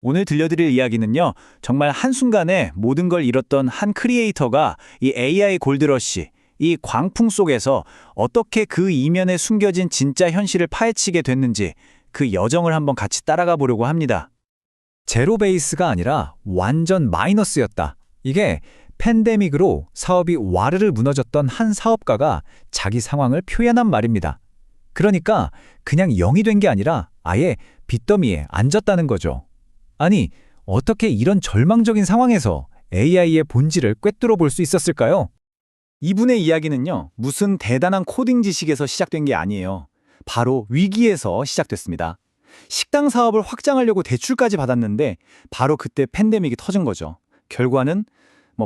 오늘 들려드릴 이야기는요, 정말 한순간에 모든 걸 잃었던 한 크리에이터가 이 AI 골드러시, 이 광풍 속에서 어떻게 그 이면에 숨겨진 진짜 현실을 파헤치게 됐는지 그 여정을 한번 같이 따라가 보려고 합니다. 제로 베이스가 아니라 완전 마이너스였다. 이게 팬데믹으로 사업이 와르르 무너졌던 한 사업가가 자기 상황을 표현한 말입니다. 그러니까 그냥 0이 된 게 아니라 아예 빚더미에 앉았다는 거죠. 아니, 어떻게 이런 절망적인 상황에서 AI의 본질을 꿰뚫어 볼 수 있었을까요? 이분의 이야기는요, 무슨 대단한 코딩 지식에서 시작된 게 아니에요. 바로 위기에서 시작됐습니다. 식당 사업을 확장하려고 대출까지 받았는데 바로 그때 팬데믹이 터진 거죠. 결과는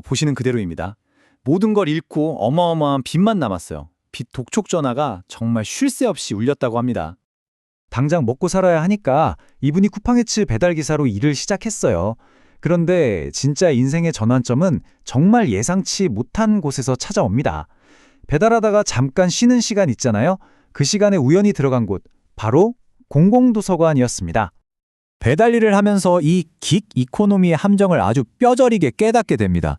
보시는 그대로입니다. 모든 걸 잃고 어마어마한 빚만 남았어요. 빚 독촉 전화가 정말 쉴 새 없이 울렸다고 합니다. 당장 먹고 살아야 하니까 이분이 쿠팡이츠 배달 기사로 일을 시작했어요. 그런데 진짜 인생의 전환점은 정말 예상치 못한 곳에서 찾아옵니다. 배달하다가 잠깐 쉬는 시간 있잖아요. 그 시간에 우연히 들어간 곳, 바로 공공도서관이었습니다. 배달 일을 하면서 이 긱 이코노미의 함정을 아주 뼈저리게 깨닫게 됩니다.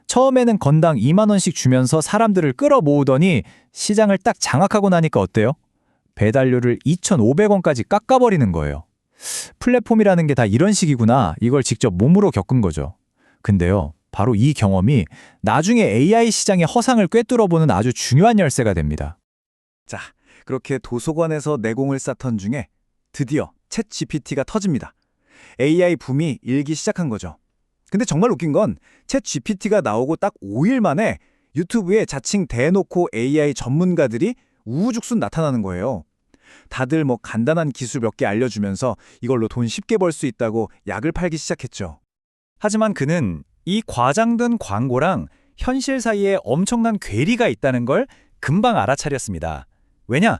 처음에는 건당 2만 원씩 주면서 사람들을 끌어모으더니 시장을 딱 장악하고 나니까 어때요? 배달료를 2,500원까지 깎아버리는 거예요. 플랫폼이라는 게 다 이런 식이구나. 이걸 직접 몸으로 겪은 거죠. 근데요, 바로 이 경험이 나중에 AI 시장의 허상을 꿰뚫어보는 아주 중요한 열쇠가 됩니다. 자, 그렇게 도서관에서 내공을 쌓던 중에 드디어 챗 GPT가 터집니다. AI 붐이 일기 시작한 거죠. 근데 정말 웃긴 건 챗 GPT가 나오고 딱 5일 만에 유튜브에 자칭 대놓고 AI 전문가들이 우후죽순 나타나는 거예요. 다들 간단한 기술 몇 개 알려주면서 이걸로 돈 쉽게 벌 수 있다고 약을 팔기 시작했죠. 하지만 그는 이 과장된 광고랑 현실 사이에 엄청난 괴리가 있다는 걸 금방 알아차렸습니다. 왜냐?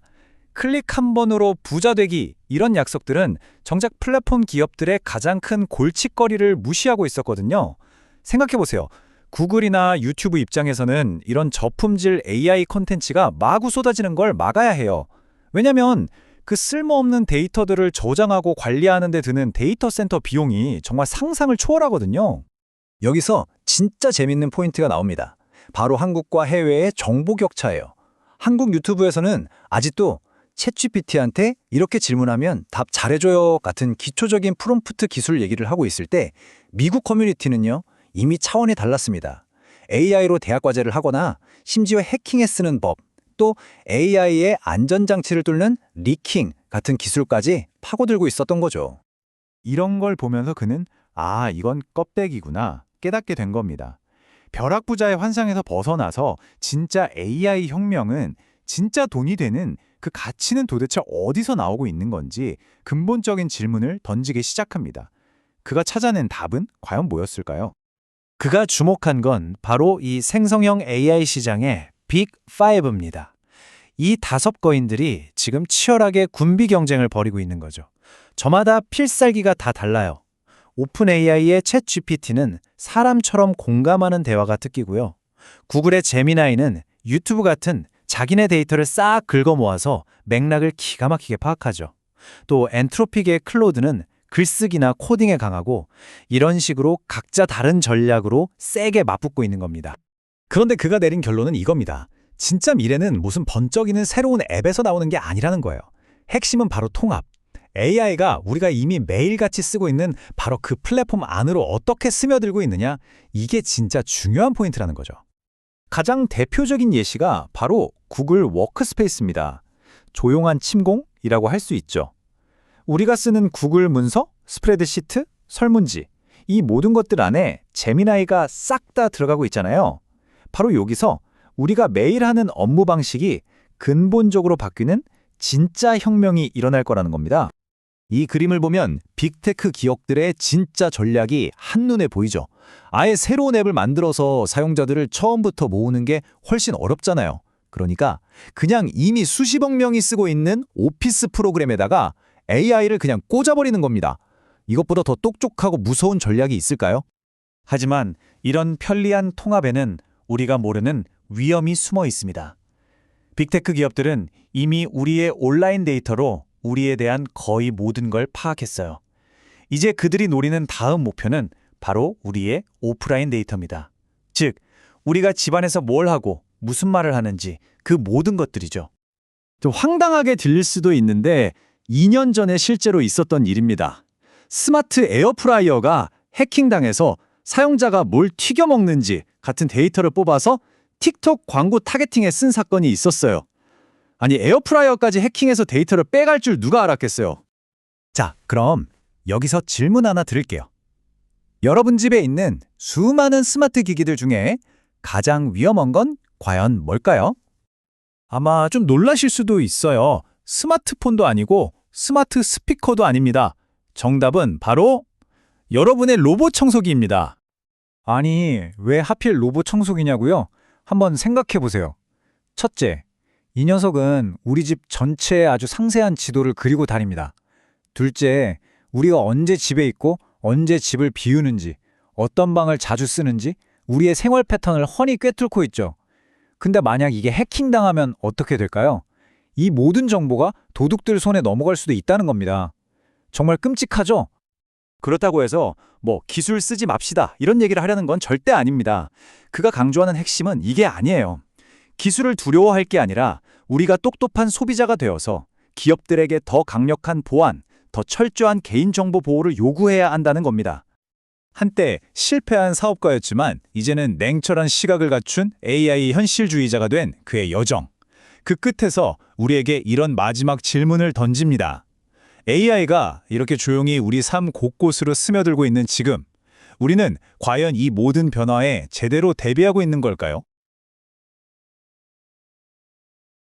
클릭 한 번으로 부자 되기, 이런 약속들은 정작 플랫폼 기업들의 가장 큰 골칫거리를 무시하고 있었거든요. 생각해보세요. 구글이나 유튜브 입장에서는 이런 저품질 AI 콘텐츠가 마구 쏟아지는 걸 막아야 해요. 왜냐면 그 쓸모없는 데이터들을 저장하고 관리하는 데 드는 데이터 센터 비용이 정말 상상을 초월하거든요. 여기서 진짜 재밌는 포인트가 나옵니다. 바로 한국과 해외의 정보 격차예요. 한국 유튜브에서는 아직도 챗GPT한테 이렇게 질문하면 답 잘해줘요 같은 기초적인 프롬프트 기술 얘기를 하고 있을 때 미국 커뮤니티는요, 이미 차원이 달랐습니다. AI로 대학 과제를 하거나 심지어 해킹에 쓰는 법, 또 AI의 안전장치를 뚫는 리킹 같은 기술까지 파고들고 있었던 거죠. 이런 걸 보면서 그는 이건 껍데기구나 깨닫게 된 겁니다. 벼락부자의 환상에서 벗어나서 진짜 AI 혁명은 진짜 돈이 되는 그 가치는 도대체 어디서 나오고 있는 건지 근본적인 질문을 던지기 시작합니다. 그가 찾아낸 답은 과연 뭐였을까요? 그가 주목한 건 바로 이 생성형 AI 시장의 빅5입니다. 이 5거인들이 지금 치열하게 군비 경쟁을 벌이고 있는 거죠. 저마다 필살기가 다 달라요. 오픈 AI의 챗 GPT는 사람처럼 공감하는 대화가 특기고요. 구글의 제미나이는 유튜브 같은 자기네 데이터를 싹 긁어 모아서 맥락을 기가 막히게 파악하죠. 또 엔트로픽의 클로드는 글쓰기나 코딩에 강하고 이런 식으로 각자 다른 전략으로 세게 맞붙고 있는 겁니다. 그런데 그가 내린 결론은 이겁니다. 진짜 미래는 무슨 번쩍이는 새로운 앱에서 나오는 게 아니라는 거예요. 핵심은 바로 통합. AI가 우리가 이미 매일같이 쓰고 있는 바로 그 플랫폼 안으로 어떻게 스며들고 있느냐, 이게 진짜 중요한 포인트라는 거죠. 가장 대표적인 예시가 바로 구글 워크스페이스입니다. 조용한 침공이라고 할 수 있죠. 우리가 쓰는 구글 문서, 스프레드시트, 설문지, 이 모든 것들 안에 제미나이가 싹 다 들어가고 있잖아요. 바로 여기서 우리가 매일 하는 업무 방식이 근본적으로 바뀌는 진짜 혁명이 일어날 거라는 겁니다. 이 그림을 보면 빅테크 기업들의 진짜 전략이 한눈에 보이죠. 아예 새로운 앱을 만들어서 사용자들을 처음부터 모으는 게 훨씬 어렵잖아요. 그러니까 그냥 이미 수십억 명이 쓰고 있는 오피스 프로그램에다가 AI를 그냥 꽂아버리는 겁니다. 이것보다 더 똑똑하고 무서운 전략이 있을까요? 하지만 이런 편리한 통합에는 우리가 모르는 위험이 숨어 있습니다. 빅테크 기업들은 이미 우리의 온라인 데이터로 우리에 대한 거의 모든 걸 파악했어요. 이제 그들이 노리는 다음 목표는 바로 우리의 오프라인 데이터입니다. 즉, 우리가 집안에서 뭘 하고 무슨 말을 하는지 그 모든 것들이죠. 좀 황당하게 들릴 수도 있는데 2년 전에 실제로 있었던 일입니다. 스마트 에어프라이어가 해킹당해서 사용자가 뭘 튀겨 먹는지 같은 데이터를 뽑아서 틱톡 광고 타겟팅에 쓴 사건이 있었어요. 아니, 에어프라이어까지 해킹해서 데이터를 빼갈 줄 누가 알았겠어요. 자, 그럼 여기서 질문 하나 드릴게요. 여러분 집에 있는 수많은 스마트 기기들 중에 가장 위험한 건 과연 뭘까요? 아마 좀 놀라실 수도 있어요. 스마트폰도 아니고 스마트 스피커도 아닙니다. 정답은 바로 여러분의 로봇 청소기입니다. 아니, 왜 하필 로봇 청소기냐고요? 한번 생각해 보세요. 첫째, 이 녀석은 우리 집 전체에 아주 상세한 지도를 그리고 다닙니다. 둘째, 우리가 언제 집에 있고 언제 집을 비우는지, 어떤 방을 자주 쓰는지 우리의 생활 패턴을 훤히 꿰뚫고 있죠. 근데 만약 이게 해킹당하면 어떻게 될까요? 이 모든 정보가 도둑들 손에 넘어갈 수도 있다는 겁니다. 정말 끔찍하죠? 그렇다고 해서 기술 쓰지 맙시다 이런 얘기를 하려는 건 절대 아닙니다. 그가 강조하는 핵심은 이게 아니에요. 기술을 두려워할 게 아니라 우리가 똑똑한 소비자가 되어서 기업들에게 더 강력한 보안, 더 철저한 개인정보 보호를 요구해야 한다는 겁니다. 한때 실패한 사업가였지만 이제는 냉철한 시각을 갖춘 AI 현실주의자가 된 그의 여정. 그 끝에서 우리에게 이런 마지막 질문을 던집니다. AI가 이렇게 조용히 우리 삶 곳곳으로 스며들고 있는 지금, 우리는 과연 이 모든 변화에 제대로 대비하고 있는 걸까요?